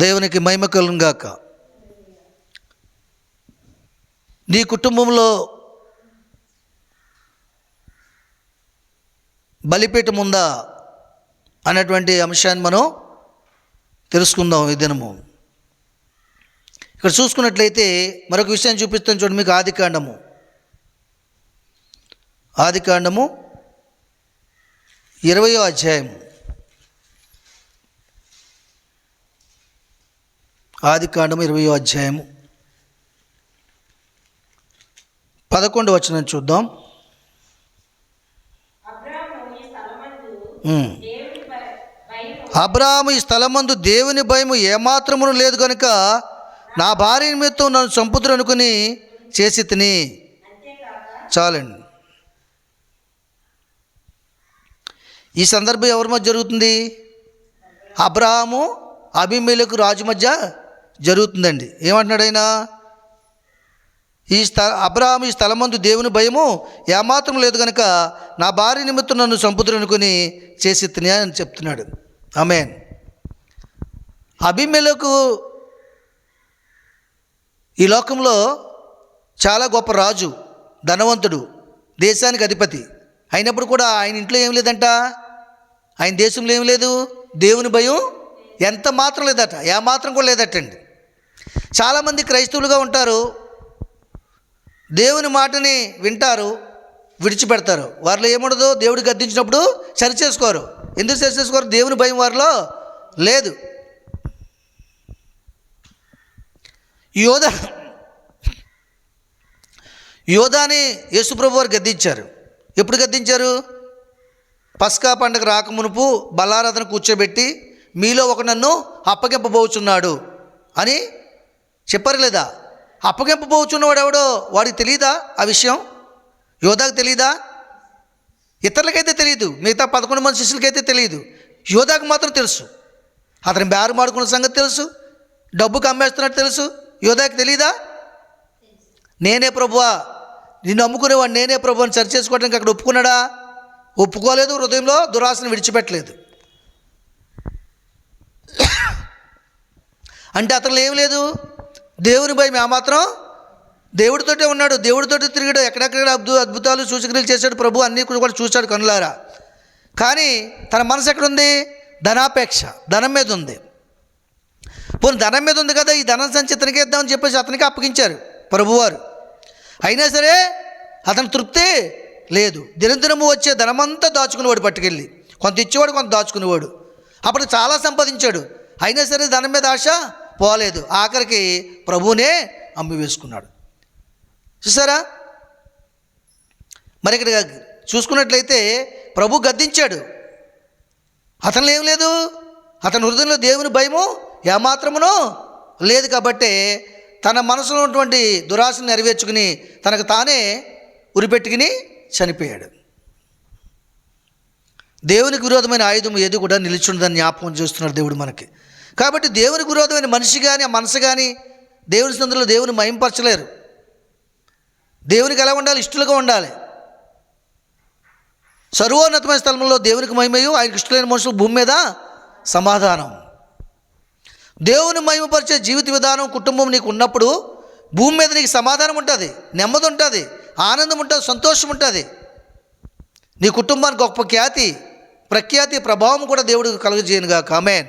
దేవునికి మహిమ కలుగును గాక. నీ కుటుంబంలో బలిపీఠం ఉందా అన్నటువంటి అంశాన్ని మనం తెలుసుకుందాం ఈ దినము. ఇక్కడ చూసుకున్నట్లయితే మరొక విషయాన్ని చూపిస్తాను చూడండి మీకు. ఆదికాండము 20వ అధ్యాయము. ఆదికాండము 20వ అధ్యాయము 11వ వచనం చూద్దాం. అబ్రాహాము ఈ స్థలమందు దేవుని భయము ఏమాత్రమును లేదు కనుక నా భార్య నిమిత్తం నన్ను చంపుదురు అనుకుని చేసి తిని. చాలండి. ఈ సందర్భం ఎవరి మధ్య జరుగుతుంది? అబ్రాహాము అబీమెలెకు రాజు మధ్య జరుగుతుందండి. ఏమంటున్నాడు ఆయన? అబ్రాహాము ఈ స్థలమందు దేవుని భయము ఏమాత్రం లేదు కనుక నా భార్య నిమిత్తం నన్ను చంపుదురు అనుకుని చేసి తిని అని చెప్తున్నాడు. ఆమేన్. అబీమెలెకు ఈ లోకంలో చాలా గొప్ప రాజు, ధనవంతుడు, దేశానికి అధిపతి అయినప్పుడు కూడా ఆయన ఇంట్లో ఏం లేదంట. ఆయన దేశంలో ఏం లేదు, దేవుని భయం ఎంత మాత్రం లేదట, ఏమాత్రం కూడా లేదటండి. చాలామంది క్రైస్తవులుగా ఉంటారు, దేవుని మాటని వింటారు, విడిచిపెడతారు. వారిలో ఏముండదు, దేవుడు గద్దించినప్పుడు సరి చేసుకోరు. ఎందుకు సరి చేసుకోరు? దేవుని భయం వారిలో లేదు. యోధాని యేసుప్రభు వారు గద్దించారు. ఎప్పుడు గద్దించారు? పస్కా పండుగ రాకమునుపు బల్లారాధన కూర్చోబెట్టి మీలో ఒక నన్ను అప్పగింపబోచున్నాడు అని చెప్పారు లేదా? అప్పగింపబోచున్నవాడు ఎవడో వాడికి తెలియదా ఆ విషయం? యోధాకు తెలియదా? ఇతరులకైతే తెలియదు, మిగతా 11 మంది శిష్యులకైతే తెలియదు. యోధాకు మాత్రం తెలుసు. అతని బేరం ఆడుకున్న సంగతి తెలుసు, డబ్బుకు అమ్మేస్తున్నట్టు తెలుసు. యోధాకు తెలియదా? నేనే ప్రభువా, నిన్ను అమ్ముకునేవాడు నేనే ప్రభు అని సరి చేసుకోవడానికి అక్కడ ఒప్పుకున్నాడా? ఒప్పుకోలేదు. హృదయంలో దురాశను విడిచిపెట్టలేదు. అంటే అతను ఏం లేదు, దేవుని భయం ఏమాత్రం. దేవుడితోటే ఉన్నాడు, దేవుడితోటే తిరిగాడు, ఎక్కడెక్కడ అద్భుతాలు సూచక్రియలు చేశాడు ప్రభు, అన్నీ కూడా చూశాడు కనులారా. కానీ తన మనసు ఎక్కడుంది? ధనాపేక్ష, ధనం మీద ఉంది. పోనీ ధనం మీద ఉంది కదా, ఈ ధనం సంచి ఇతనికి ఇద్దామని చెప్పేసి అతనికి అప్పగించారు ప్రభువారు. అయినా సరే అతను తృప్తి లేదు. దినదినము వచ్చే ధనమంతా దాచుకునేవాడు, పట్టుకెళ్ళి కొంత ఇచ్చేవాడు, కొంత దాచుకునేవాడు. అప్పుడు చాలా సంపాదించాడు, అయినా సరే ధనం మీద ఆశ పోలేదు. ఆఖరికి ప్రభువునే అమ్మి వేసుకున్నాడు. చూసారా? మరి ఇక్కడ చూసుకున్నట్లయితే ప్రభు గద్దించాడు, అతను ఏం లేదు, అతని హృదయంలో దేవుని భయము ఏమాత్రమునో లేదు. కాబట్టి తన మనసులో ఉన్నటువంటి దురాశను నెరవేర్చుకుని తనకు తానే ఉరిపెట్టుకుని చనిపోయాడు. దేవునికి విరోధమైన ఆయుధం ఏది కూడా నిలిచుండదని జ్ఞాపకం చేస్తున్నాడు దేవుడు మనకి. కాబట్టి దేవునికి విరోధమైన మనిషి కానీ ఆ మనసు కానీ దేవుని సందులో దేవుని మహింపరచలేరు. దేవునికి ఎలా ఉండాలి? ఇష్టలుగా ఉండాలి. సర్వోన్నతమైన స్థలంలో దేవునికి మహిమయు, ఆయనకి ఇష్టమైన మనుషులు భూమి మీద సమాధానం. దేవుని మహిమపరిచే జీవిత విధానం, కుటుంబం నీకు ఉన్నప్పుడు భూమి మీద నీకు సమాధానం ఉంటుంది, నెమ్మది ఉంటుంది, ఆనందం ఉంటుంది, సంతోషం ఉంటుంది. నీ కుటుంబానికి గొప్ప ఖ్యాతి, ప్రఖ్యాతి, ప్రభావం కూడా దేవుడు కలుగజేయనుగాక. ఆమేన్.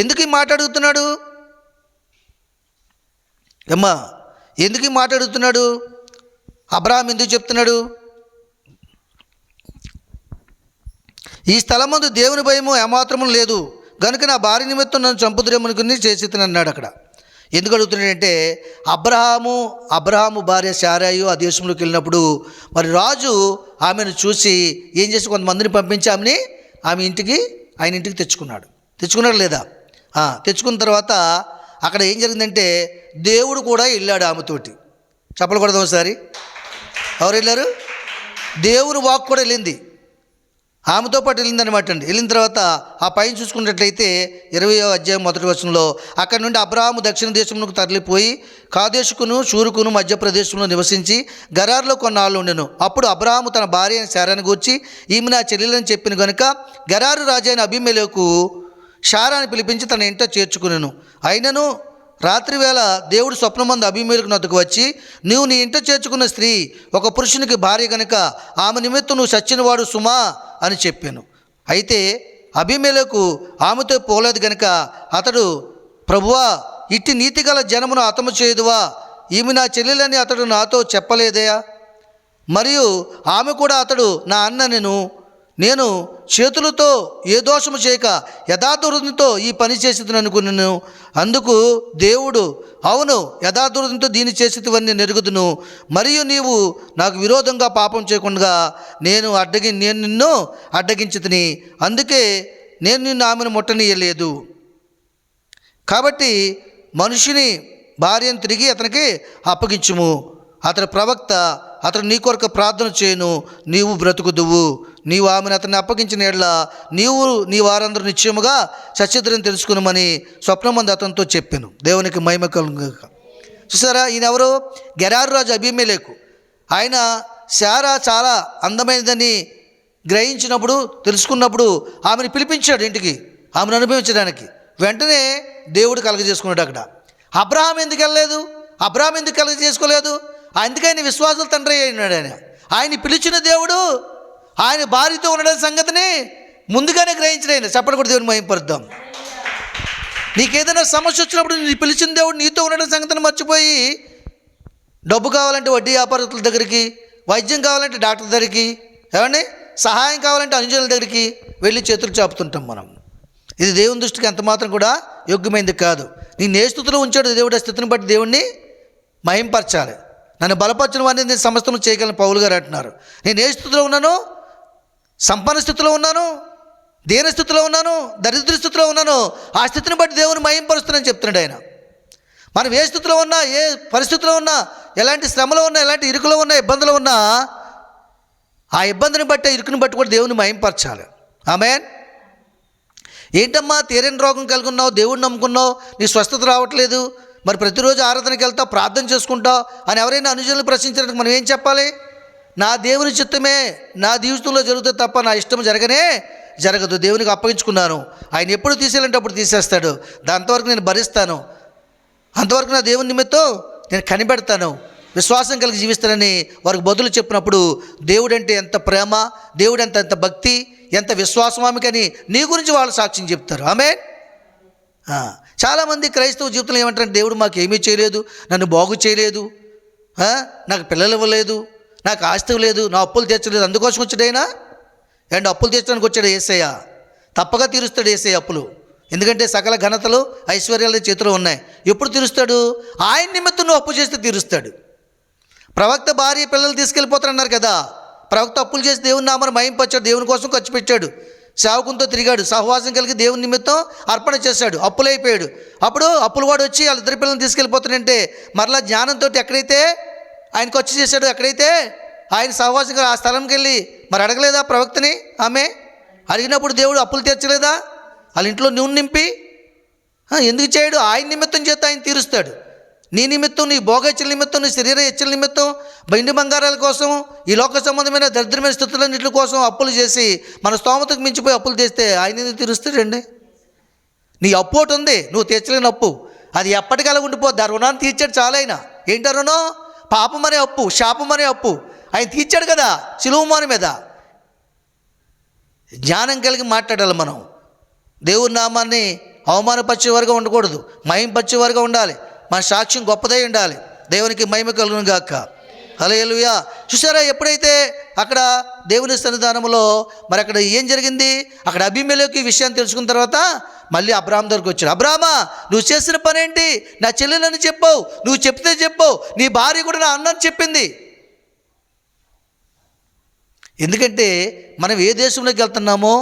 ఎందుకు ఈ మాట అడుగుతున్నాడు? అమ్మా, ఎందుకు ఈ మాట అడుగుతున్నాడు? అబ్రాహాం ఎందుకు చెప్తున్నాడు? ఈ స్థలమందు దేవుని భయము ఏమాత్రము లేదు కనుక నా భార్య నిమిత్తం నన్ను చంపుదురేమనుకుని చేసి అన్నాడు. అక్కడ ఎందుకు అడుగుతున్నాడంటే అబ్రహాము భార్య శారాయు ఆ దేశంలోకి వెళ్ళినప్పుడు మరి రాజు ఆమెను చూసి ఏం చేసి కొంతమందిని పంపించి ఆమె ఇంటికి, ఆయన ఇంటికి తెచ్చుకున్నాడు లేదా? తెచ్చుకున్న తర్వాత అక్కడ ఏం జరిగిందంటే దేవుడు కూడా వెళ్ళాడు ఆమెతోటి. చెప్పలు కొడదాం ఒకసారి. ఎవరు వెళ్ళారు? దేవుని వాక్ కూడా వెళ్ళింది. ఆమెతో పాటు వెళ్ళిందనమాట అండి. వెళ్ళిన తర్వాత ఆ పైన చూసుకున్నట్లయితే 20వ అధ్యాయం 1వ వచనంలో, అక్కడి నుండి అబ్రాహాము దక్షిణ దేశమునకు తరలిపోయి కాదేశుకును షూరుకును మధ్యప్రదేశంలో నివసించి గెరారులో కొన్నాళ్ళు ఉండెను. అప్పుడు అబ్రాహాము తన భార్య అయిన శారాను గూర్చి, ఈమె నా చెల్లెలని చెప్పిన గనుక గెరారు రాజు అయిన అబీమెలెకు శారాను పిలిపించి తన ఇంట చేర్చుకునెను. అయినను రాత్రివేళ దేవుడు స్వప్నమందు అబీమెలెకు నొద్దకు వచ్చి, నీవు నీ ఇంట చేర్చుకున్న స్త్రీ ఒక పురుషునికి భార్య గనుక ఆమె నిమిత్తం నువ్వు చచ్చినవాడు సుమా అని చెప్పాను. అయితే అబీమెలెకు ఆమెతో పోలేదు గనుక అతడు, ప్రభువా, ఇట్టి నీతిగల జనమును హతము చేయుదువా? ఈమె నా చెల్లెలని అతడు నాతో చెప్పలేదయా? మరియు ఆమె కూడా అతడు నా అన్న నేను చేతులతో ఏ దోషము చేయక యథార్థహృదయంతో ఈ పని చేసేదని అనుకున్నాను. అందుకు దేవుడు, అవును, యథార్థహృదయంతో దీన్ని చేసేవన్నీ నెరుగుదును. మరియు నీవు నాకు విరోధంగా పాపం చేయకుండా నేను నిన్ను అడ్డగించుతుని, అందుకే నేను నిన్ను ఆమెను ముట్టనీయలేదు. కాబట్టి మనుషుని భార్యను తిరిగి అతనికి అప్పగించుము. అతడు ప్రవక్త, అతడు నీ కొరకు ప్రార్థన చేయను, నీవు బ్రతుకుదువు. నీవు ఆమెను అతన్ని అప్పగించిన ఎడల నీవు నీ వారందరూ నిశ్చయముగా సత్యద్రని తెలుసుకున్నామని స్వప్నమందు అతనితో చెప్పాను. దేవునికి మహిమ కలుగుగాక. చూసారా, ఈయన ఎవరు? గెరారు రాజు అబీమెలెకు. ఆయన శారా చాలా అందమైనదని గ్రహించినప్పుడు, తెలుసుకున్నప్పుడు ఆమెను పిలిపించాడు ఇంటికి, ఆమెను అనుభవించడానికి. వెంటనే దేవుడు కలగజేసుకున్నాడు అక్కడ. అబ్రహాం ఎందుకు వెళ్ళలేదు? అబ్రహాం ఎందుకు కలగజేసుకోలేదు? అందుకని విశ్వాసాల తండ్రి అయినాడు ఆయన. ఆయన పిలిచిన దేవుడు ఆయన భార్యతో ఉండడం సంగతిని ముందుగానే గ్రహించిన ఆయన. చెప్పడం కూడా దేవుని మహిమపరుద్దాం. నీకేదైనా సమస్య వచ్చినప్పుడు నీ పిలిచిన దేవుడు నీతో ఉండడం సంగతిని మర్చిపోయి డబ్బు కావాలంటే వడ్డీ వ్యాపారస్తుల దగ్గరికి, వైద్యం కావాలంటే డాక్టర్ దగ్గరికి, ఏమండి సహాయం కావాలంటే అనుజనుల దగ్గరికి వెళ్ళి చేతులు చాపుతుంటాం మనం. ఇది దేవుని దృష్టికి ఎంత మాత్రం కూడా యోగ్యమైనది కాదు. నేను ఏ స్థితిలో ఉంచాడు దేవుడు, ఆ స్థితిని బట్టి దేవుణ్ణి మహింపరచాలి. నన్ను బలపరచిన వాడిని నేను సమస్తం చేయగలను పౌలు గారు అంటున్నారు. నేను ఏ స్థితిలో ఉన్నాను? సంపన్న స్థితిలో ఉన్నాను, దేని స్థితిలో ఉన్నాను, దరిద్ర స్థితిలో ఉన్నాను. ఆ స్థితిని బట్టి దేవుని మహింపరుస్తున్నానని చెప్తున్నాడు ఆయన. మనం ఏ స్థితిలో ఉన్నా, ఏ పరిస్థితిలో ఉన్నా, ఎలాంటి శ్రమలో ఉన్నా, ఎలాంటి ఇరుకులో ఉన్నా, ఇబ్బందులు ఉన్నా, ఆ ఇబ్బందిని బట్టి, ఇరుకుని బట్టి కూడా దేవుని మహింపరచాలి. ఆమేన్. ఏంటమ్మా తీరని రోగం కలిగి ఉన్నావు, దేవుడిని నమ్ముకున్నావు, నీ స్వస్థత రావట్లేదు, మరి ప్రతిరోజు ఆరాధనకి వెళ్తావు, ప్రార్థన చేసుకుంటావు అని ఎవరైనా అనుజనులు ప్రశ్నించడానికి మనం ఏం చెప్పాలి? నా దేవుని చిత్తమే నా జీవితంలో జరుగుతుంది తప్ప నా ఇష్టం జరగదు. దేవునికి అప్పగించుకున్నాను. ఆయన ఎప్పుడు తీసేయాలంటే అప్పుడు తీసేస్తాడు. దాంతవరకు నేను భరిస్తాను, అంతవరకు నా దేవుని నిమిత్తం నేను కనిపెడతాను, విశ్వాసం కలిగి జీవిస్తానని వారికి బదులు చెప్పినప్పుడు దేవుడంటే ఎంత ప్రేమ, దేవుడంటే ఎంత భక్తి, ఎంత విశ్వాసం ఆమెకని నీ గురించి వాళ్ళు సాక్ష్యం చెప్తారు. ఆమేన్. చాలామంది క్రైస్తవ జీవితంలో ఏమంటారంటే, దేవుడు మాకు ఏమీ చేయలేదు, నన్ను బాగు చేయలేదు, నాకు పిల్లలు ఇవ్వలేదు, నాకు ఆస్తి లేదు, నా అప్పులు తీర్చలేదు. అందుకోసం వచ్చాడు ఆయన. అండ్ అప్పులు తీర్చడానికి వచ్చాడు యేసయ్య. తప్పగా తీరుస్తాడు యేసయ్య అప్పులు. ఎందుకంటే సకల ఘనతలు ఐశ్వర్యాలు చేతిలో ఉన్నాయి. ఎప్పుడు తీరుస్తాడు? ఆయన నిమిత్తం నువ్వు అప్పు చేస్తే తీరుస్తాడు. ప్రవక్త భార్య పిల్లలు తీసుకెళ్ళిపోతారన్నారు కదా, ప్రవక్త అప్పులు చేసి దేవుని నామను మహింపరిచాడు, దేవుని కోసం ఖర్చు పెట్టాడు, సేవకునితో తిరిగాడు, సహవాసం కలిగి దేవుని నిమిత్తం అర్పణ చేశాడు, అప్పులైపోయాడు. అప్పుడు అప్పులు వాడు వచ్చి వాళ్ళ ఇద్దరు పిల్లల్ని తీసుకెళ్ళిపోతాడంటే మరలా జ్ఞానంతో ఎక్కడైతే ఆయన ఖర్చు చేశాడో, ఎక్కడైతే ఆయన సహవాసం ఆ స్థలంకి వెళ్ళి మరి అడగలేదా ప్రవక్తని? ఆమె అడిగినప్పుడు దేవుడు అప్పులు తీర్చలేదా? వాళ్ళ ఇంట్లో నూనె నింపి ఎందుకు చేయడు? ఆయన నిమిత్తం చేత ఆయన తీరుస్తాడు. నీ నిమిత్తం, నీ భోగహెచ్చల నిమిత్తం, నీ శరీర హెచ్చల నిమిత్తం, వెండి బంగారాల కోసం, ఈ లోక సంబంధమైన దరిద్రమైన స్థితులన్నింటి కోసం అప్పులు చేసి మన స్తోమతకు మించిపోయి అప్పులు చేస్తే ఆయన ఎందుకు తీరుస్తాడండి? నీ అప్పు ఒకటి ఉంది, నువ్వు తీర్చలేని అప్పు, అది ఎప్పటికలా ఉండిపోద్ది. ఆ రుణాన్ని తీర్చాడు చాలా. ఆయన ఏంటి రుణం? పాపం అనే అప్పు, శాపం అనే అప్పు ఆయన తీర్చాడు కదా సిలువ మీద. జ్ఞానం కలిగి మాట్లాడాలి మనం. దేవుని నామాన్ని అవమానపరిచేవారుగా ఉండకూడదు, మహింపరిచేవారుగా ఉండాలి. మన సాక్ష్యం గొప్పదై ఉండాలి. దేవునికి మహిమ కలుగును గాక. హల్లెలూయా. చూసారా, ఎప్పుడైతే అక్కడ దేవుని సన్నిధానంలో మరి అక్కడ ఏం జరిగింది? అక్కడ అబీమెలెకు ఈ విషయాన్ని తెలుసుకున్న తర్వాత మళ్ళీ అబ్రాహాం దగ్గరికి వచ్చాడు. అబ్రాహామా, నువ్వు చేసిన పని ఏంటి? నా చెల్లెలని చెప్పావు, నువ్వు చెప్తే చెప్పావు, నీ భార్య కూడా నా అన్నని చెప్పింది. ఎందుకంటే మనం ఏ దేశంలోకి వెళ్తున్నామో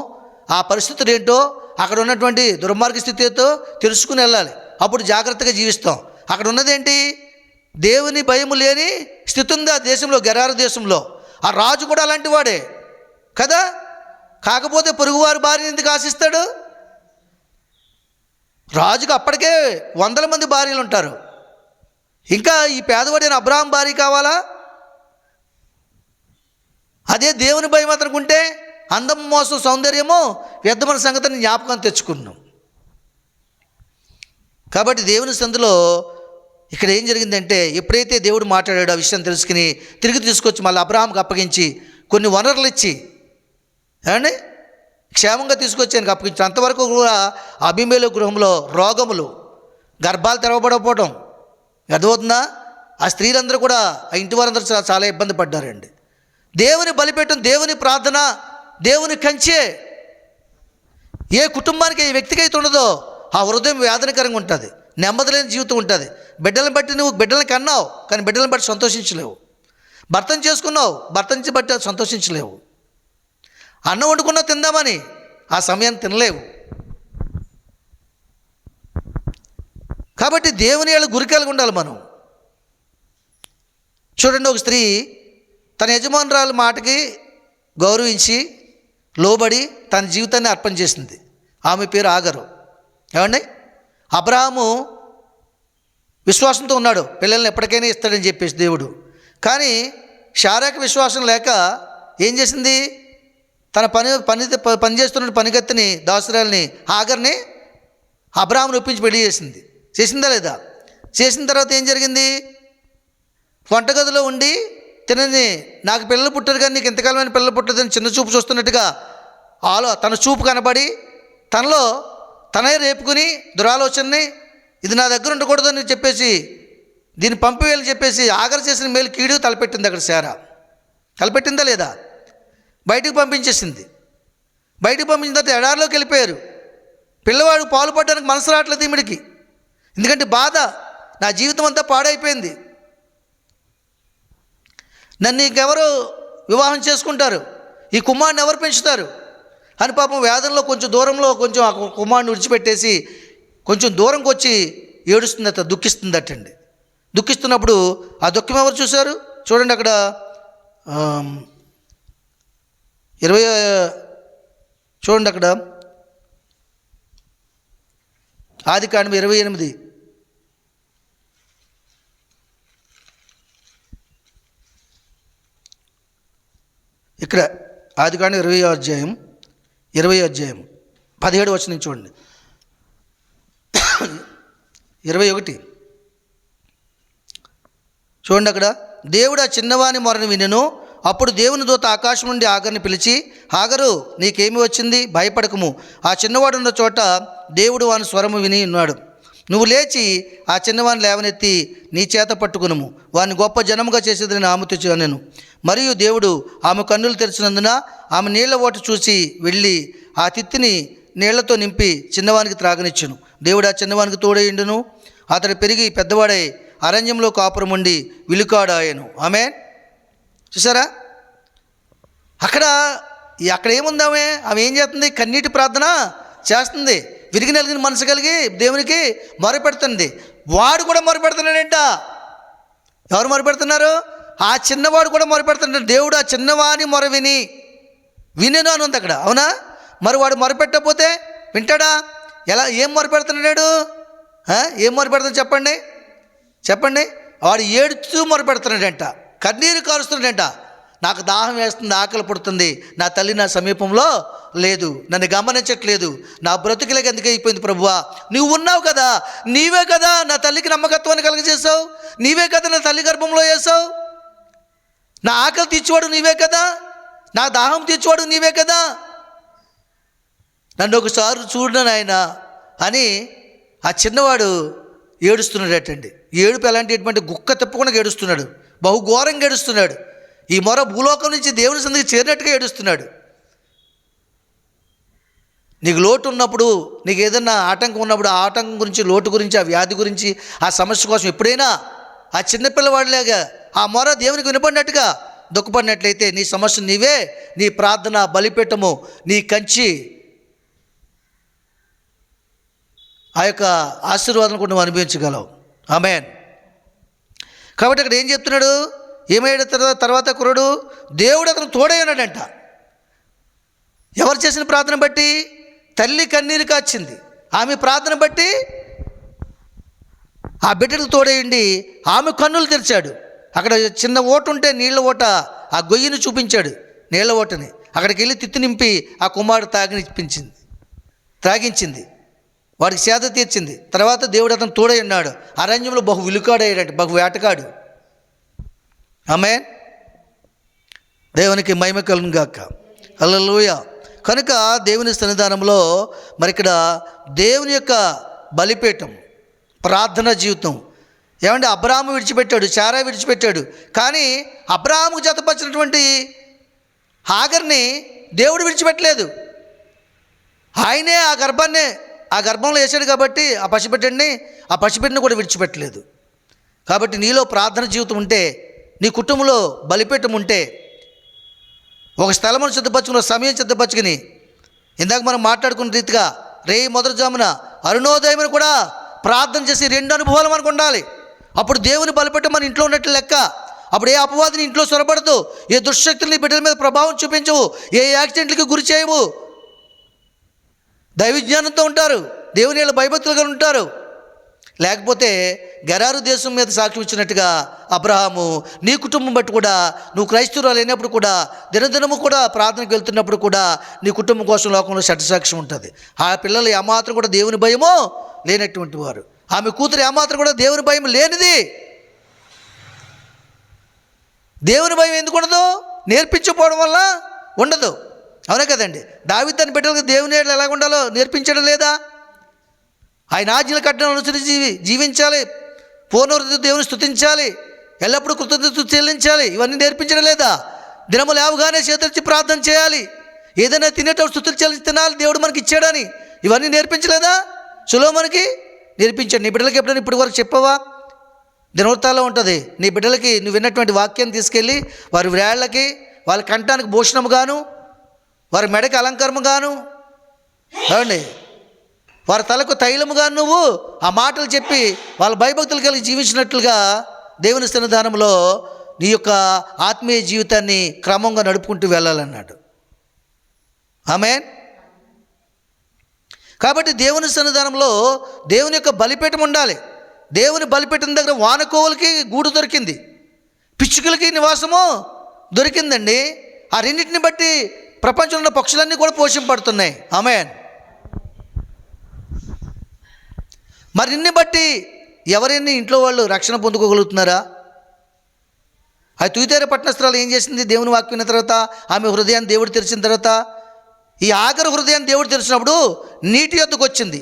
ఆ పరిస్థితులు ఏంటో, అక్కడ ఉన్నటువంటి దుర్మార్గ స్థితితో తెలుసుకుని వెళ్ళాలి. అప్పుడు జాగ్రత్తగా జీవిస్తాం. అక్కడ ఉన్నదేంటి? దేవుని భయము లేని స్థితి ఉంది ఆ దేశంలో, గెరారు దేశంలో. ఆ రాజు కూడా అలాంటి వాడే కదా. కాకపోతే పొరుగువారి భార్యని ఎందుకు ఆశిస్తాడు? రాజుకు అప్పటికే 100 మంది భార్యలు ఉంటారు, ఇంకా ఈ పేదవాడైన అబ్రహాం భార్య కావాలా? అదే దేవుని భయం అతనుకుంటే అందం, మోసం, సౌందర్యము వ్యర్థమైన సంగతిని జ్ఞాపకం తెచ్చుకున్నాం. కాబట్టి దేవుని సందులో ఇక్కడ ఏం జరిగిందంటే, ఎప్పుడైతే దేవుడు మాట్లాడాడో ఆ విషయం తెలుసుకుని తిరిగి తీసుకొచ్చి మళ్ళీ అబ్రహాంకి అప్పగించి కొన్ని వనరులు ఇచ్చి ఏమండి క్షేమంగా తీసుకొచ్చి ఆయనకు అప్పగించి, అంతవరకు కూడా అబీమెలెకు గృహంలో రోగములు, గర్భాలు తెరవబడకపోవడం అర్థమవుతుందా? ఆ స్త్రీలందరూ కూడా, ఆ ఇంటి వారందరూ చాలా ఇబ్బంది పడ్డారండి. దేవుని బలిపీఠం, దేవుని ప్రార్థన, దేవుని కంచే ఏ కుటుంబానికి, ఏ వ్యక్తికి అయితే ఉండదో ఆ హృదయం వేదనకరంగా ఉంటుంది, నెమ్మది లేని జీవితం ఉంటుంది. బిడ్డలను బట్టి నువ్వు బిడ్డలను కన్నావు, కానీ బిడ్డలను బట్టి సంతోషించలేవు. భర్తను చేసుకున్నావు, భర్తని బట్టి సంతోషించలేవు. అన్నం వండుకున్నావు తిందామని, ఆ సమయాన్ని తినలేవు. కాబట్టి దేవుని ఏళ్ళు గురికాలుగా ఉండాలి మనం. చూడండి, ఒక స్త్రీ తన యజమానురాల మాటకి గౌరవించి లోబడి తన జీవితాన్ని అర్పణ చేసింది. ఆమె పేరు ఆగరు. ఏమండి, అబ్రహాము విశ్వాసంతో ఉన్నాడు, పిల్లల్ని ఎప్పటికైనా ఇస్తాడని చెప్పేసి దేవుడు. కానీ శారాకి విశ్వాసం లేక ఏం చేసింది? తన పని చేస్తున్న పనిగత్తిని, దాసురాల్ని, ఆగర్ని అబ్రహామును ఒప్పించి పెళ్లి చేసింది. చేసిందా లేదా? చేసిన తర్వాత ఏం జరిగింది? వంటగదిలో ఉండి తినని, నాకు పిల్లలు పుట్టారు కానీ నీకు ఎంతకాలమైన పిల్లలు పుట్టదని చిన్న చూపు చూస్తున్నట్టుగా తన చూపు కనబడి తనలో తనే రేపుకుని దురాలోచనని, ఇది నా దగ్గర ఉండకూడదని చెప్పేసి దీన్ని పంపివేయాలని చెప్పేసి ఆగరు చేసిన మేలు కీడు తలపెట్టింది. అక్కడ శారా తలపెట్టిందా లేదా? బయటికి పంపించేసింది. బయటికి పంపించిన తర్వాత ఎడారిలోకి వెళ్ళిపోయారు. పిల్లవాడు పాలు పడడానికి మనసు రావట్లేదు ఈమెడికి, ఎందుకంటే బాధ, నా జీవితం అంతా పాడైపోయింది, నన్ను ఇంకెవరు వివాహం చేసుకుంటారు, ఈ కుమారుని ఎవరు పెంచుతారు అని పాపం వేదనలో కొంచెం దూరంలో కొంచెం ఆ కుమారుని విడిచిపెట్టేసి కొంచెం దూరంకి వచ్చి ఏడుస్తుందట, దుఃఖిస్తుందటండి. దుఃఖిస్తున్నప్పుడు ఆ దుఃఖం ఎవరు చూశారు? చూడండి అక్కడ 20 చూడండి, అక్కడ ఆదికాండం 28, ఇక్కడ ఆదికాండం 20వ అధ్యాయం 17 వచనం చూడండి. 21 చూడండి, అక్కడ దేవుడు ఆ చిన్నవాని మొరను వినెను. అప్పుడు దేవుని దూత ఆకాశం నుండి ఆగర్ని పిలిచి, ఆగరు, నీకేమి వచ్చింది? భయపడకము. ఆ చిన్నవాడు ఉన్న చోట దేవుడు వాని స్వరము విని ఉన్నాడు. నువ్వు లేచి ఆ చిన్నవాని లేవనెత్తి నీ చేత పట్టుకునుము, వాని గొప్ప జనముగా చేసేదని ఆమెతో అనెను. మరియు దేవుడు ఆమె కన్నులు తెరిచినందున ఆమె నీళ్ల ఓట చూసి వెళ్ళి ఆ తిత్తిని నీళ్లతో నింపి చిన్నవానికి త్రాగనిచ్చును. దేవుడు ఆ చిన్నవానికి తోడేయుండును. అతడు పెరిగి పెద్దవాడై అరణ్యంలో కాపురం ఉండి విలుకాడాయను. ఆమేన్. చూసారా, అక్కడ ఏముందామే? ఆమె ఏం చేస్తుంది? కన్నీటి ప్రార్థన చేస్తుంది. విరిగి నలిగిన మనసు కలిగి దేవునికి మొరపెడుతుంది. వాడు కూడా మొరపెడుతున్నాడంట. ఎవరు మొరపెడుతున్నారు? ఆ చిన్నవాడు కూడా మొరపెడుతున్నాడు. దేవుడు ఆ చిన్నవాని మొర వినెను అని ఉంది అక్కడ, అవునా? మరి వాడు మొరపెట్టకపోతే వింటాడా? ఏం మొరపెడుతున్నాడు? ఏం మొరపెడుతుంది చెప్పండి. వాడు ఏడుస్తూ మొరపెడుతున్నాడంట, కన్నీరు కారుస్తున్నాడంట. నాకు దాహం వేస్తుంది, ఆకలి పుడుతుంది, నా తల్లి నా సమీపంలో లేదు, నన్ను గమనించట్లేదు, నా బ్రతుకులకి ఎందుకు అయిపోయింది ప్రభువా? నువ్వు ఉన్నావు కదా, నీవే కదా నా తల్లికి నమ్మకత్వాన్ని కలగజేసావు, నీవే కదా నా తల్లి గర్భంలో వేసావు, నా ఆకలి తీర్చేవాడు నీవే కదా, నా దాహం తీర్చేవాడు నీవే కదా, నన్ను ఒకసారి చూడు నాయనా అని ఆ చిన్నవాడు ఏడుస్తున్నాడటండి. ఏడుపు ఎలాంటి గుక్క తిప్పకుండా ఏడుస్తున్నాడు, బహుఘోరంగా ఏడుస్తున్నాడు. ఈ మొర భూలోకం నుంచి దేవుని సన్నిధికి చేరినట్టుగా ఏడుస్తున్నాడు. నీకు లోటు ఉన్నప్పుడు, నీకు ఏదన్నా ఆటంకం ఉన్నప్పుడు, ఆ ఆటంకం గురించి, లోటు గురించి, ఆ వ్యాధి గురించి, ఆ సమస్య కోసం ఎప్పుడైనా ఆ చిన్నపిల్లవాడిలాగా ఆ మొర దేవునికి వినపడినట్టుగా దుఃఖపడినట్లయితే నీ సమస్య నీవే, నీ ప్రార్థన బలిపీఠము, నీ కంచి, ఆ యొక్క ఆశీర్వాదం కూడా నువ్వు అనుభవించగలవు. ఆమేన్. కాబట్టి అక్కడ ఏం చెప్తున్నాడు? ఏమయ్యాడు తర్వాత కుర్రాడు? దేవుడు అతను తోడై ఉన్నాడంట. ఎవరు చేసిన ప్రార్థన బట్టి? తల్లి కన్నీరు కాచింది. ఆమె ప్రార్థన బట్టి ఆ బిడ్డకు తోడేయండి ఆమె కన్నులు తెరిచాడు. అక్కడ చిన్న ఓట ఉంటే నీళ్ళ ఓట, ఆ గొయ్యిని చూపించాడు, నీళ్ళ ఓటని. అక్కడికి వెళ్ళి తిత్తి నింపి ఆ కుమారుడు త్రాగించింది, వాడికి సేద తీర్చింది. తర్వాత దేవుడు అతను తోడై ఉన్నాడు. అరణ్యంలో బహు విలుకాడయ్యాడు, బహు వేటగాడు. ఆమేన్. దేవునికి మహిమ కలుగును గాక. హల్లెలూయా. కనుక దేవుని సన్నిధానంలో మరి ఇక్కడ దేవుని యొక్క బలిపీఠం, ప్రార్థనా జీవితం. ఏమంటే అబ్రాహాము విడిచిపెట్టాడు, శారా విడిచిపెట్టాడు, కానీ అబ్రాహాముకు జతపరిచినటువంటి హాగర్ని దేవుడు విడిచిపెట్టలేదు. ఆయనే ఆ గర్భంలో వేసాడు కాబట్టి ఆ పసిబిడ్డని కూడా విడిచిపెట్టలేదు. కాబట్టి నీలో ప్రార్థన జీవితం ఉంటే, నీ కుటుంబంలో బలిపీఠం ఉంటే, ఒక స్థలమును సిద్ధపరచుకుని, సమయం సిద్ధపరచుకుని, ఇందాక మనం మాట్లాడుకున్న రీతిగా మొదటి జామున అరుణోదయమును కూడా ప్రార్థన చేసి 2 అనుభవాలు మనకు ఉండాలి. అప్పుడు దేవుని బలిపీఠం మన ఇంట్లో ఉన్నట్లు లెక్క. అప్పుడు ఏ అపవాదిని ఇంట్లో సొరబడదు, ఏ దుశ్శక్తుల్ని బిడ్డల మీద ప్రభావం చూపించవు, ఏ యాక్సిడెంట్లకి గురి చేయవు. దైవజ్ఞానంతో ఉంటారు, దేవుని యొక్క భయభక్తులుగా ఉంటారు. లేకపోతే గెరారు దేశం మీద సాక్ష్యం ఇచ్చినట్టుగా అబ్రహాము, నీ కుటుంబం బట్టి కూడా, నువ్వు క్రైస్తవురాలు అయినప్పుడు కూడా, దినదినము కూడా ప్రార్థనకు వెళ్తున్నప్పుడు కూడా నీ కుటుంబం కోసం లోకంలో సాక్ష్యం ఉంటుంది. ఆ పిల్లలు ఏమాత్రం కూడా దేవుని భయమో లేనటువంటి వారు. ఆమె కూతురు ఏమాత్రం కూడా దేవుని భయం లేనిది. దేవుని భయం ఎందుకు ఉండదు? నేర్పించకపోవడం వల్ల ఉండదు. అవునా కదండి? దావీదు తన బిడ్డలకు దేవుని ఎడల ఎలాగ ఉండాలో నేర్పించడం లేదా? ఆయన ఆజ్ఞల కట్టడం అనుసరించి జీవించాలి, పూర్ణ దేవుని స్తుతించాలి, ఎల్లప్పుడూ కృతజ్ఞత చెల్లించాలి, ఇవన్నీ నేర్పించడం లేదా? దినము లేవగానే చేతులెత్తి ప్రార్థన చేయాలి, ఏదైనా తినేటప్పుడు స్తుతులు చెల్లించి తినాలి, దేవుడు మనకి ఇచ్చాడని, ఇవన్నీ నేర్పించలేదా? సొలొమోనుకి నేర్పించాడు. నీ బిడ్డలకి ఎప్పుడైనా ఇప్పటి వరకు చెప్పవా? దినవృత్తాల్లో ఉంటుంది. నీ బిడ్డలకి నువ్వు విన్నటువంటి వాక్యాన్ని తీసుకెళ్ళి వారి వేళ్ళకి, వాళ్ళ కంఠానికి భూషణముగాను, వారి మెడకి అలంకారముగాను, ఏమండి, వారి తలకు తైలముగాను నువ్వు ఆ మాటలు చెప్పి వాళ్ళ భయభక్తులు కలిగి జీవించినట్లుగా దేవుని సన్నిధానంలో నీ యొక్క ఆత్మీయ జీవితాన్ని క్రమంగా నడుపుకుంటూ వెళ్ళాలన్నాడు. ఆమేన్. కాబట్టి దేవుని సన్నిధానంలో దేవుని యొక్క బలిపీఠం ఉండాలి. దేవుని బలిపీఠం దగ్గర వానకోవులకి గూడు దొరికింది, పిచ్చుకలకి నివాసము దొరికిందండి. ఆ రెండింటిని బట్టి ప్రపంచంలో ఉన్న పక్షులన్నీ కూడా పోషింపడుతున్నాయి. ఆమేన్. మరి నిన్ను బట్టి ఎవరైనా ఇంట్లో వాళ్ళు రక్షణ పొందుకోగలుగుతున్నారా? ఆ తుయితేర పట్టణస్థురాలు ఏం చేసింది? దేవుని వాక్యం విన్న తర్వాత ఆమె హృదయాన్ని దేవుడు తెరిచిన తర్వాత, ఈ ఆఖరి హృదయాన్ని దేవుడు తెరిచినప్పుడు నీటి యొద్దకు వచ్చింది.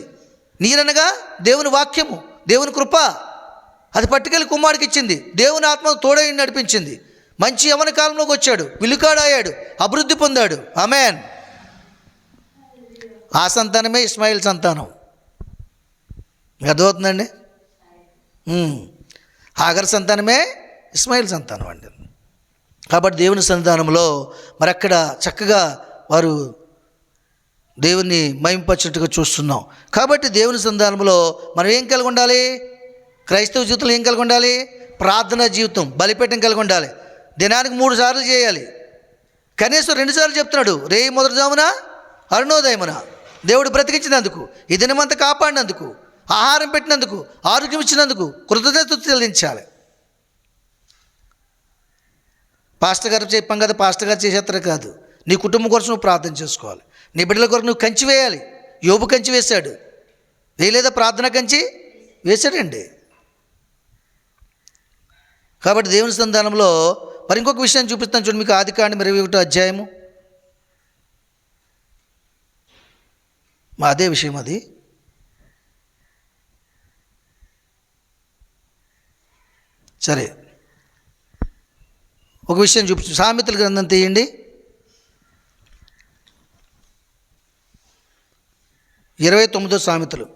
నీరనగా దేవుని వాక్యము, దేవుని కృప. అది పట్టుకెళ్ళి కుమారుడికి ఇచ్చింది. దేవుని ఆత్మ తోడై నడిపించింది. మంచి యవన కాలంలోకి వచ్చాడు, విలుకాడయ్యాడు, అభివృద్ధి పొందాడు. ఆమేన్. ఆ సంతానమే ఇస్మాయిల్ సంతానం. అర్థమవుతుందండి? హాగర్ సంతానమే ఇస్మాయిల్ సంతానం అండి. కాబట్టి దేవుని సంతానంలో మరి అక్కడ చక్కగా వారు దేవుని మహింపచ్చినట్టుగా చూస్తున్నాం. కాబట్టి దేవుని సంతానంలో మనం ఏం కలిగి ఉండాలి? క్రైస్తవ జీవితంలో ఏం కలిగి ఉండాలి? ప్రార్థనా జీవితం, బలిపీఠం కలిగి ఉండాలి. దినానికి 3 సార్లు చేయాలి, కనీసం 2 సార్లు చెప్తున్నాడు. మొదటి జామున, అరుణోదయమున. దేవుడు బ్రతికించినందుకు, ఈ దినమంతా కాపాడినందుకు, ఆహారం పెట్టినందుకు, ఆరోగ్యం ఇచ్చినందుకు కృతజ్ఞత చెల్లించాలి. పాస్టర్ గారు చెప్పాం కదా, పాస్టర్ గారు చేసేస్తారు కాదు. నీ కుటుంబం కోసం నువ్వు ప్రార్థన చేసుకోవాలి. నీ బిడ్డల కొరకు నువ్వు కంచి వేయాలి. యోబు కంచి వేశాడు, వేయలేదా? ప్రార్థన కంచి వేశాడండి. కాబట్టి దేవుని సంధానంలో మరి ఇంకొక విషయాన్ని చూపిస్తాను చూడండి మీకు. ఆదికాండం 21వ అధ్యాయము, అదే విషయం అది. సరే, ఒక విషయం చూపించు. సామెతల గ్రంథం తీయండి, 29వ సామెతలు.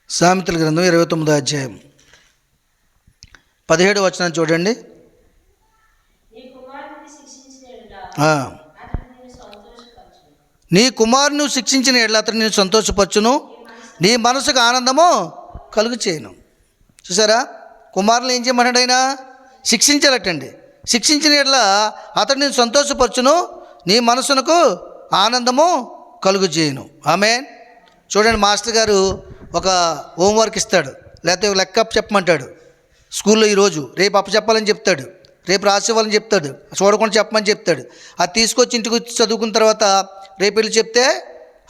సామెతల గ్రంథం 29వ అధ్యాయం 17వ వచనం చూడండి. నీ కుమారుని శిక్షించిన ఎడల అతను నేను సంతోషపరచును, నీ మనసుకు ఆనందము కలుగు చేయను. చూసారా, కుమారుని ఏం చేయమన్నాడు ఆయన? శిక్షించాలటండి. శిక్షించిన ఎడల అతను నేను సంతోషపరచును, నీ మనసునకు ఆనందము కలుగు చేయను. ఆమేన్. చూడండి, మాస్టర్ గారు ఒక హోంవర్క్ ఇస్తాడు, లేకపోతే ఒక లెక్క చెప్పమంటాడు స్కూల్లో. ఈరోజు రేపు అప్పచెప్పాలని చెప్తాడు, రేపు రాసేవాళ్ళని చెప్తాడు, చూడకుండా చెప్పమని చెప్తాడు. అది తీసుకొచ్చి ఇంటికి వచ్చి చదువుకున్న తర్వాత రేపు వెళ్ళి చెప్తే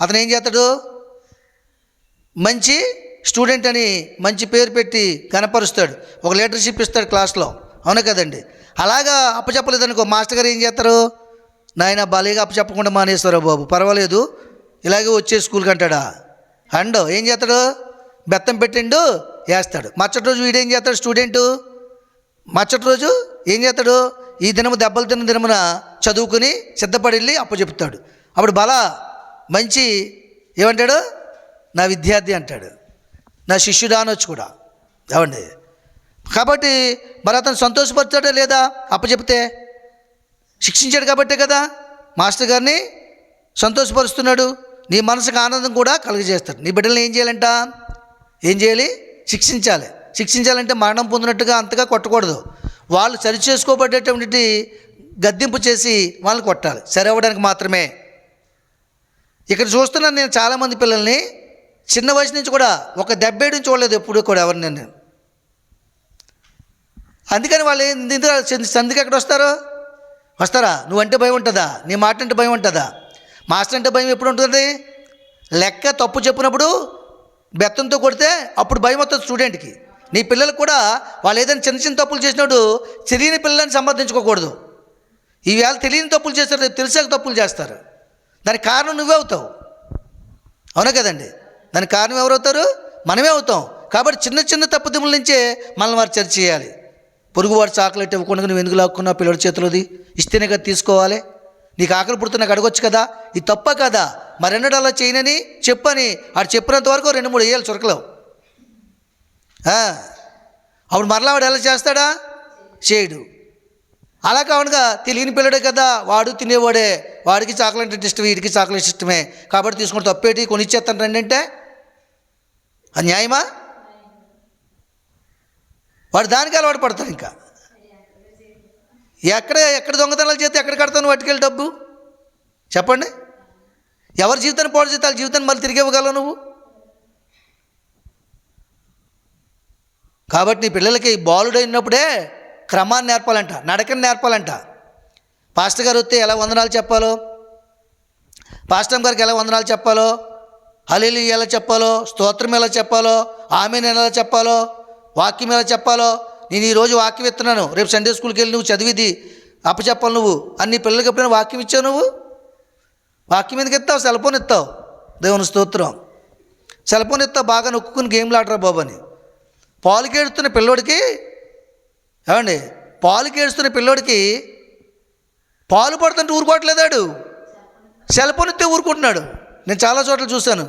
అతను ఏం చేస్తాడు? మంచి స్టూడెంట్ అని మంచి పేరు పెట్టి కనపరుస్తాడు, ఒక లీడర్షిప్ ఇస్తాడు క్లాస్లో. అవునా కదండి? అలాగా అప్పచెప్పలేదనుకో, మాస్టర్ గారు ఏం చేస్తారు? నాయన బాలేగా అప్పచెప్పకుండా మానేస్తారా బాబు, పర్వాలేదు ఇలాగే వచ్చే స్కూల్కి అంటాడా? అండ్ ఏం చేస్తాడు? బెత్తం పెట్టిండు వేస్తాడు. మచ్చటి రోజు వీడేం చేస్తాడు? స్టూడెంటు మచ్చటి రోజు ఏం చేస్తాడు? ఈ దినము దెబ్బలు తిన్న దినమున చదువుకుని సిద్ధపడి వెళ్ళి అప్పచెప్తాడు. అప్పుడు బల మంచి ఏమంటాడు? నా విద్యార్థి అంటాడు, నా శిష్యుడా అనొచ్చు కూడా. ఏమండి? కాబట్టి మరి అతను సంతోషపరుస్తాడా లేదా? అప్పచెప్తే శిక్షించాడు కాబట్టే కదా మాస్టర్ గారిని సంతోషపరుస్తున్నాడు. నీ మనసుకు ఆనందం కూడా కలుగజేస్తాడు. నీ బిడ్డలను ఏం చేయాలంట? ఏం చేయాలి? శిక్షించాలి. శిక్షించాలంటే మరణం పొందినట్టుగా అంతగా కొట్టకూడదు. వాళ్ళు సరిచేసుకోబడేటువంటి గద్దింపు చేసి వాళ్ళని కొట్టాలి, సరి అవ్వడానికి మాత్రమే. ఇక్కడ చూస్తున్నాను నేను చాలామంది పిల్లల్ని చిన్న వయసు నుంచి కూడా ఒక దెబ్బేయడం చూడలేదు ఎప్పుడు కూడా ఎవరిని నేను. అందుకని వాళ్ళు సంధికి ఎక్కడ వస్తారా? నువ్వంటే భయం ఉంటుందా? నీ మాట అంటే భయం ఉంటుందా? మాస్టర్ అంటే భయం ఎప్పుడు ఉంటుంది? లెక్క తప్పు చెప్పినప్పుడు బెత్తంతో కొడితే అప్పుడు భయం వస్తుంది స్టూడెంట్కి. నీ పిల్లలకు కూడా వాళ్ళు ఏదైనా చిన్న చిన్న తప్పులు చేసినప్పుడు తెలియని పిల్లలని సమర్థించుకోకూడదు. ఈవేళ తెలియని తప్పులు చేస్తారు, తెలిసాక తప్పులు చేస్తారు. దానికి కారణం నువ్వే అవుతావు. అవునా కదండి? దానికి కారణం ఎవరవుతారు? మనమే అవుతాం. కాబట్టి చిన్న చిన్న తప్పుదిముల నుంచే మనల్ని వారు చర్చ చేయాలి. పొరుగువాడు చాక్లెట్ ఇవ్వకుండా నువ్వు ఎందుకు లాక్కున్నా పిల్లడి చేతిలోది? ఇస్తేనే కదా తీసుకోవాలి. నీకు ఆకలి పుడుతున్నా నాకు అడగొచ్చు కదా, ఇది తప్ప కదా, మరెన్నడూ అలా చేయనని చెప్పని ఆడు చెప్పినంత వరకు 2-3 వేయాలి చురకలేవు. అప్పుడు మరలా వాడు ఎలా చేస్తాడా? చేయడు. అలా కావనుగా తెలియని పిల్లడే కదా, వాడు తినేవాడే, వాడికి చాక్లెట్ అంటే ఇష్టమే, వీడికి చాక్లెట్ ఇష్టమే, కాబట్టి తీసుకుంటే తప్పేటి కొనిచ్చేస్తాను రండి అంటే అది న్యాయమా? వాడు దానికి అలవాటు పడతాడు. ఇంకా ఎక్కడ దొంగతనాలు చేస్తే ఎక్కడ కడతాను వాటికెళ్ళి డబ్బు? చెప్పండి. ఎవరి జీవితాన్ని పాడు చేస్తే వాళ్ళ జీవితాన్ని మళ్ళీ తిరిగి ఇవ్వగలవు నువ్వు? కాబట్టి నీ పిల్లలకి బాలుడైనప్పుడే క్రమాన్ని నేర్పాలంట, నడకని నేర్పాలంట. పాస్టర్ గారు వస్తే ఎలా వందనాలు చెప్పాలో, పాస్టర్ గారికి ఎలా వందనాలు చెప్పాలో, హల్లెలూయా ఎలా చెప్పాలో, స్తోత్రం ఎలా చెప్పాలో, ఆమేన్ ఎలా చెప్పాలో, వాక్యం ఎలా చెప్పాలో. నేను ఈరోజు వాక్యం ఇస్తున్నాను, రేపు సండే స్కూల్కి వెళ్ళి నువ్వు చదివిది అప్పచెప్పాలి. నువ్వు అన్ని పిల్లలకి ఎప్పుడైనా వాక్యం ఇచ్చావు? నువ్వు వాక్యం ఎందుకు ఇస్తావు? సెల్ ఫోన్ ఇస్తావు. దేవుని స్తోత్రం. సెల్ ఫోన్ ఇస్తావు, బాగా నొక్కుని గేమ్లు ఆడరా బాబు అని. పాలుకి ఏడుస్తున్న పిల్లోడికి ఏమండి, పాలుకి ఏడుస్తున్న పిల్లోడికి పాలు పడుతుంటే ఊరుకోవట్లేదాడు, సెల్ ఫోన్ ఇస్తే ఊరుకుంటున్నాడు. నేను చాలా చోట్ల చూశాను.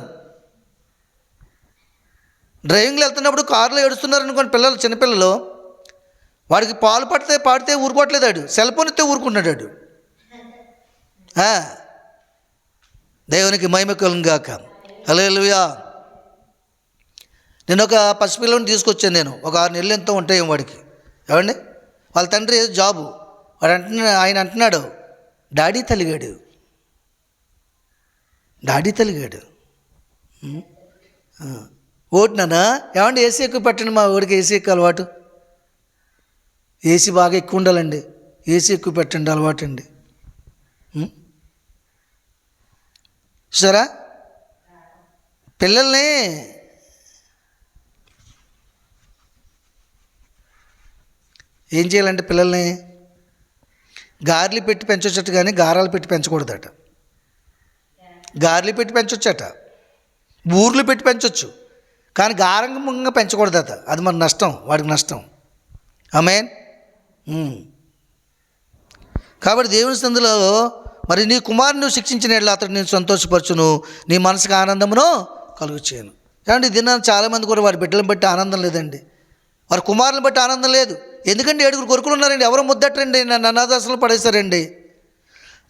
డ్రైవింగ్లో వెళ్తున్నప్పుడు కారులో ఏడుస్తున్నారు అనుకోండి పిల్లలు, చిన్నపిల్లలు, వాడికి పాలు పాడితే ఊరుకోవట్లేదాడు, సెల్ ఫోన్ ఇస్తే ఊరుకుంటున్నాడు. దేవునికి మహిమ కలుగుగాక. హల్లెలూయా. నేను ఒక పసిపిల్లని తీసుకొచ్చాను. నేను ఒక 6 నెలలు ఎంతో ఉంటాయి వాడికి. ఏమండి, వాళ్ళ తండ్రి జాబు. ఆయన అంటున్నాడు, డాడీ తలిగాడు. ఓటునానా ఏమండి, ఏసీ ఎక్కువ పెట్టండి, మా వాడికి ఏసీ ఎక్కువ అలవాటు. ఏసీ బాగా ఎక్కువ ఉండాలండి, ఏసీ ఎక్కువ పెట్టండి అలవాటు అండి. సరే, పిల్లల్ని ఏం చేయాలంటే పిల్లల్ని గారెలు పెట్టి పెంచొచ్చట, కానీ గారాలు పెట్టి పెంచకూడదట. గారెలు పెట్టి పెంచొచ్చట, బూర్లు పెట్టి పెంచవచ్చు, కానీ గారంగా పెంచకూడదట. అది మన నష్టం, వాడికి నష్టం. ఆమేన్. కాబట్టి దేవుని సందులో మరి నీ కుమారుని నువ్వు శిక్షించిన ఎడల అతడు నేను సంతోషపరచును, నీ మనసుకు ఆనందమును కలుగు చేయను. ఏమంటే దీన్ని చాలామంది కూడా వారి బిడ్డలను బట్టి ఆనందం లేదండి, వారి కుమారులను బట్టి ఆనందం లేదు. ఎందుకంటే 7 కొడుకులు ఉన్నారండి, ఎవరో ముద్దట్టండి, నన్ను అనాథాశ్రమంలో పడేశారండి,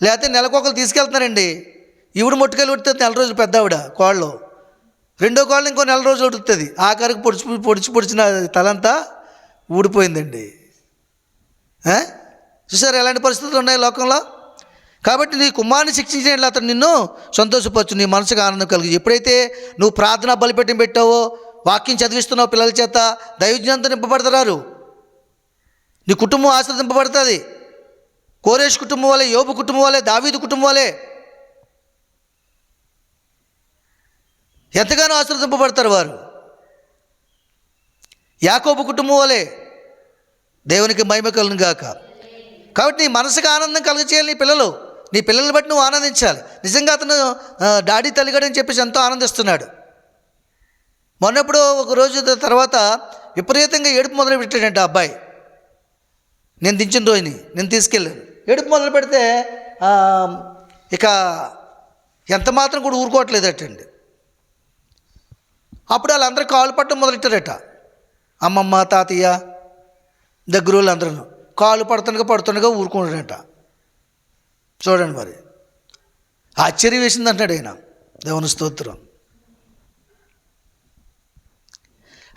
లేకపోతే నెలకొకరు తీసుకెళ్తున్నారండి. ఈవిడ మొట్టుకాయలు ఉడుతుంది నెల రోజులు పెద్ద ఆవిడ కోళ్ళు, రెండో కోళ్ళు ఇంకో నెల రోజులు ఉడుతుంది. ఆఖరికి పొడిచిన తలంతా ఊడిపోయిందండి. చూసారు ఎలాంటి పరిస్థితులు ఉన్నాయి లోకంలో. కాబట్టి నీ కుమారుని శిక్షించిన అతను నిన్ను సంతోషపరచు, నీ మనసుకు ఆనందం కలిగి. ఎప్పుడైతే నువ్వు ప్రార్థన బలిపెట్టి పెట్టావో, వాక్యం చదివిస్తున్నావు పిల్లల చేత, దైవజ్ఞానంతో నింపబడతారు. నీ కుటుంబం ఆశీర్వదింపబడుతుంది. కోరేష్ కుటుంబం వలె, యోబు కుటుంబం వలె, దావీదు కుటుంబం వలె ఎంతగానో ఆశీర్వదింపబడతారు వారు. యాకోబు కుటుంబం వలె. దేవునికి మహిమ కలుగును గాక. కాబట్టి నీ మనసుకు ఆనందం కలిగచేయాలి నీ పిల్లల్ని బట్టి నువ్వు ఆనందించాలి. నిజంగా అతను డాడీ తల్లిగాడని చెప్పేసి ఎంతో ఆనందిస్తున్నాడు. మొన్నప్పుడు ఒక రోజు తర్వాత విపరీతంగా ఏడుపు మొదలు పెట్టాడంట ఆ అబ్బాయి. నేను దించిన రోజుని నేను తీసుకెళ్ళాను. ఏడుపు మొదలు పెడితే ఇక ఎంత మాత్రం కూడా ఊరుకోవట్లేదటండి. అప్పుడు వాళ్ళందరూ కాళ్ళు పట్టడం మొదలెట్టారట. అమ్మమ్మ, తాతయ్య, దగ్గర వాళ్ళు అందరూ కాళ్ళు పడుతుండగా ఊరుకుంటాడట. చూడండి మరి, ఆశ్చర్యం వేసింది అంటాడు ఆయన. దేవుని స్తోత్రం.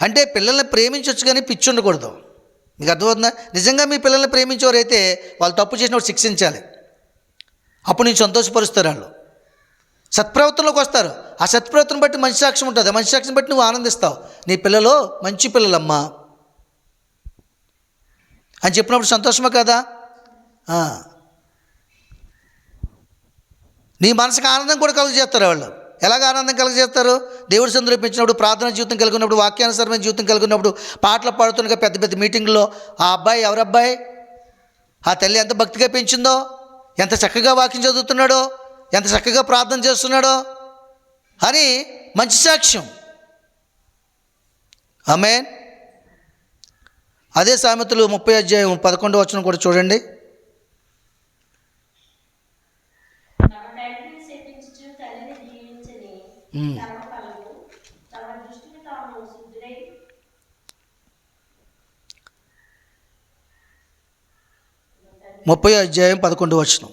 అంటే పిల్లల్ని ప్రేమించవచ్చు కానీ పిచ్చి ఉండకూడదు. మీకు అర్థమవుతుందా? నిజంగా మీ పిల్లల్ని ప్రేమించేవారైతే వాళ్ళు తప్పు చేసినప్పుడు శిక్షించాలి. అప్పుడు నేను సంతోషపరుస్తారు. వాళ్ళు సత్ప్రవర్తనలోకి వస్తారు. ఆ సత్ప్రవర్తన బట్టి మంచి సాక్ష్యం ఉంటుంది. ఆ మంచి సాక్ష్యం బట్టి నువ్వు ఆనందిస్తావు. నీ పిల్లలు మంచి పిల్లలమ్మా అని చెప్పినప్పుడు సంతోషమే కదా. నీ మనసుకు ఆనందం కూడా కలుగజేస్తారు వాళ్ళు. ఎలాగ ఆనందం కలుగజేస్తారు? దేవుడి సందులో పెంచినప్పుడు, ప్రార్థన జీవితం కలిగినప్పుడు, వాక్యానుసరమైన జీవితం కలిగినప్పుడు, పాటలు పాడుతున్నగా పెద్ద పెద్ద మీటింగ్లో ఆ అబ్బాయి ఎవరబ్బాయి, ఆ తల్లి ఎంత భక్తిగా పెంచిందో, ఎంత చక్కగా వాక్యం చదువుతున్నాడో, ఎంత చక్కగా ప్రార్థన చేస్తున్నాడో అని మంచి సాక్ష్యం. ఆమేన్. అదే సామెతలు 30:11 కూడా చూడండి. ముప్పై అధ్యాయం 11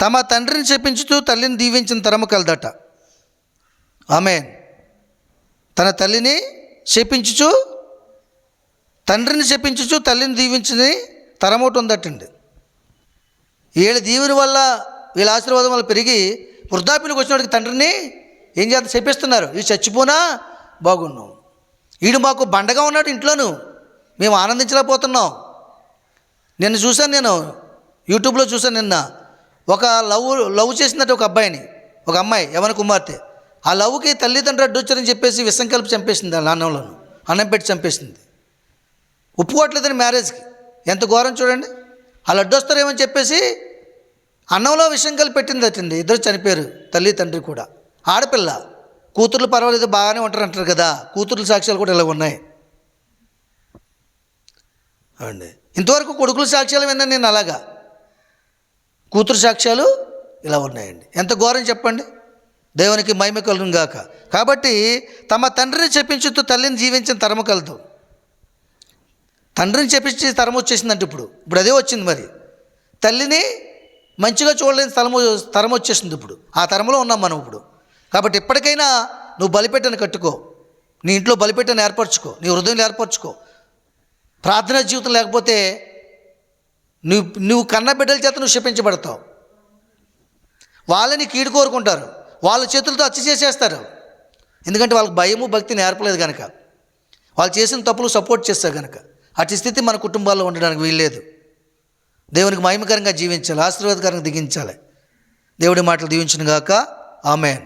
తమ తండ్రిని శపించుతూ తల్లిని దీవించిన తరము కలదట. ఆమేన్. తన తల్లిని శపించుచు తండ్రిని శపించుచు తల్లిని దీవించింది తరం ఒకటి ఉందటండి. వీళ్ళ దీవెన వల్ల, వీళ్ళ ఆశీర్వాదం వల్ల పెరిగి వృద్ధాప్యులకు వచ్చినవాడికి తండ్రిని ఏం చేస్తారు? శపిస్తున్నారు. ఇది చచ్చిపోనా బాగున్నాం, వీడు మాకు బండగా ఉన్నాడు ఇంట్లోనూ, మేము ఆనందించలేకపోతున్నాం. నిన్న చూశాను, నేను యూట్యూబ్లో చూశాను నిన్న. ఒక లవ్ చేసిందట ఒక అబ్బాయిని, ఒక అమ్మాయి, యవన కుమార్తె. ఆ లవ్కి తల్లిదండ్రులు అడ్డొచ్చారని చెప్పేసి విషం కలిపి చంపేసింది. వాళ్ళ అన్నంలోను అన్నం పెట్టి చంపేసింది. ఒప్పుకోవట్లేదని మ్యారేజ్కి. ఎంత ఘోరం చూడండి. వాళ్ళు అడ్డొస్తారేమని చెప్పేసి అన్నంలో విషం కలిపి పెట్టింది అటండి. ఇద్దరు చనిపోయారు, తల్లి తండ్రి కూడా. ఆడపిల్ల. కూతుర్లు పర్వాలేదు బాగానే ఉంటారు అంటారు కదా, కూతుర్ల సాక్ష్యాలు కూడా ఇలా ఉన్నాయి అండి. ఇంతవరకు కొడుకుల సాక్ష్యాలు విన్నాను నేను, అలాగా కూతురు సాక్ష్యాలు ఇలా ఉన్నాయండి. ఎంత ఘోరం చెప్పండి. దేవునికి మహిమ కలుగును గాక. కాబట్టి తమ తండ్రిని చెప్పించుతూ తల్లిని జీవించిన తరము కలదు. తండ్రిని చెప్పించి తరం వచ్చేసిందంటే ఇప్పుడు అదే వచ్చింది. మరి తల్లిని మంచిగా చూడలేని తరం వచ్చేసింది. ఇప్పుడు ఆ తరంలో ఉన్నాం మనం ఇప్పుడు. కాబట్టి ఎప్పటికైనా నువ్వు బలిపెట్టని కట్టుకో, నీ ఇంట్లో బలిపెట్టని ఏర్పరచుకో, నీ హృదయంలో ఏర్పరచుకో. ప్రార్థనా జీవితం లేకపోతే నువ్వు కన్న బిడ్డల చేత నువ్వు శపించబడతావు. వాళ్ళని కీడు కోరుకుంటారు, వాళ్ళ చేతులతో హత్య చేసేస్తారు. ఎందుకంటే వాళ్ళకి భయము భక్తి నేర్పలేదు కనుక, వాళ్ళు చేసిన తప్పులు సపోర్ట్ చేస్తారు కనుక. అటు స్థితి మన కుటుంబాల్లో ఉండడానికి వీల్లేదు. దేవునికి మహిమకరంగా జీవించాలి, ఆశీర్వాదకరంగా దిగించాలి. దేవుడి మాటలు దీవించును గాక. ఆమేన్.